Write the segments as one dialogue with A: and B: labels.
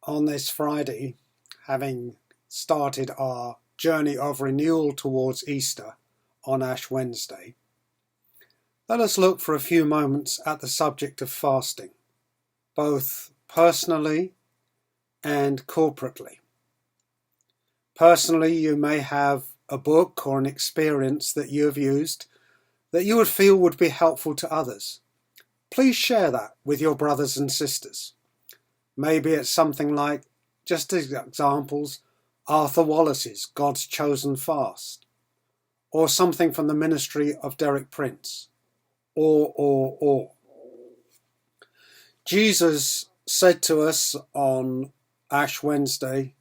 A: on this Friday, having started our journey of renewal towards Easter on Ash Wednesday, let us look for a few moments at the subject of fasting, both personally and corporately. Personally, you may have a book or an experience that you have used that you would feel would be helpful to others. Please share that with your brothers and sisters. Maybe it's something like, just as examples, Arthur Wallace's God's Chosen Fast, or something from the ministry of Derek Prince, or. Jesus said to us on Ash Wednesday,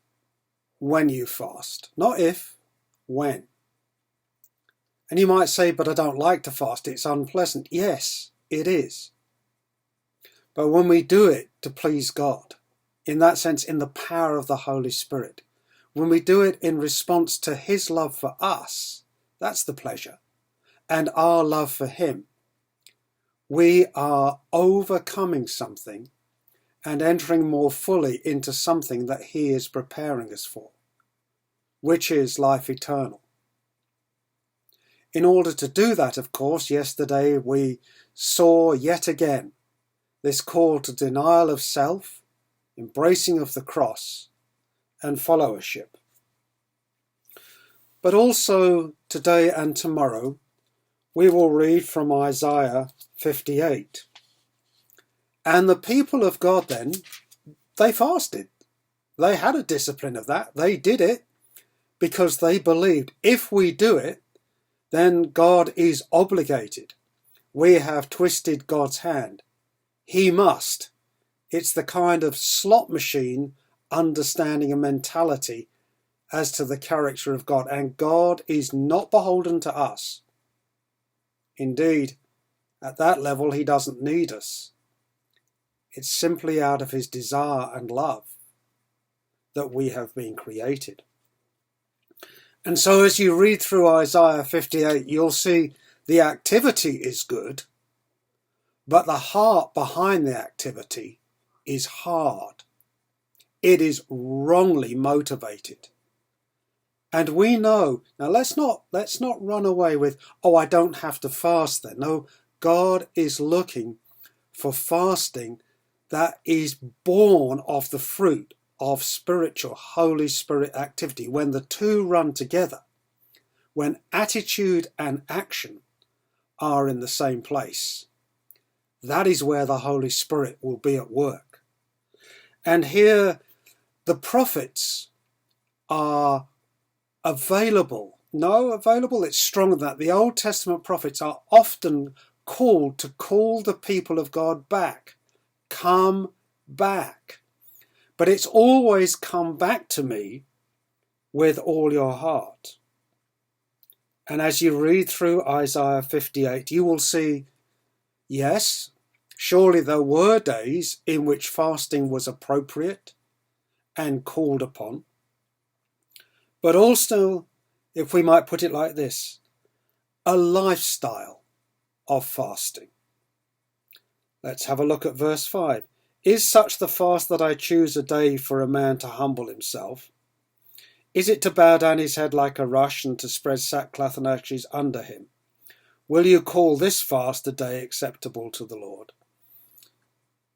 A: when you fast, not if, when. And you might say, but I don't like to fast, it's unpleasant. Yes, it is. But when we do it to please God, in that sense, in the power of the Holy Spirit, when we do it in response to His love for us, that's the pleasure, and our love for Him, we are overcoming something and entering more fully into something that He is preparing us for, which is life eternal. In order to do that, of course, yesterday we saw yet again this call to denial of self, embracing of the cross, and followership. But also today and tomorrow, we will read from Isaiah 58. And the people of God then, they fasted. They had a discipline of that. They did it because they believed if we do it, then God is obligated. We have twisted God's hand. He must. It's the kind of slot machine understanding and mentality as to the character of God. And God is not beholden to us. Indeed, at that level, He doesn't need us. It's simply out of His desire and love that we have been created. And so as you read through Isaiah 58, you'll see the activity is good, but the heart behind the activity is hard. It is wrongly motivated. And we know, now let's not run away with, oh, I don't have to fast then. No, God is looking for fasting that is born of the fruit of spiritual, Holy Spirit activity. When the two run together, when attitude and action are in the same place, that is where the Holy Spirit will be at work. And here the prophets are available. No, available, it's stronger than that. The Old Testament prophets are often called to call the people of God back. Come back. But it's always come back to me with all your heart. And as you read through Isaiah 58, you will see, yes, surely there were days in which fasting was appropriate and called upon. But also, if we might put it like this, a lifestyle of fasting. Let's have a look at verse 5. Is such the fast that I choose a day for a man to humble himself? Is it to bow down his head like a rush and to spread sackcloth and ashes under him? Will you call this fast a day acceptable to the Lord?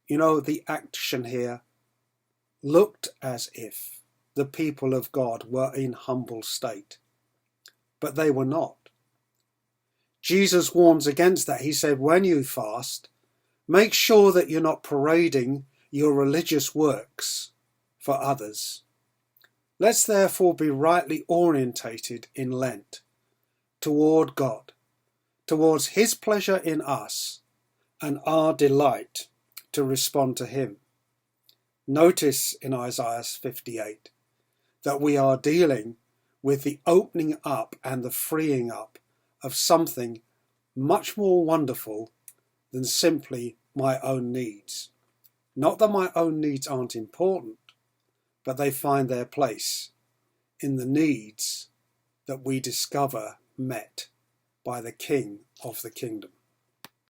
A: You know, the action here looked as if the people of God were in humble state, but they were not. Jesus warns against that. He said, when you fast, make sure that you're not parading your religious works for others. Let's therefore be rightly orientated in Lent toward God, towards His pleasure in us and our delight to respond to Him. Notice in Isaiah 58 that we are dealing with the opening up and the freeing up of something much more wonderful than simply my own needs. Not that my own needs aren't important, but they find their place in the needs that we discover met by the King of the kingdom.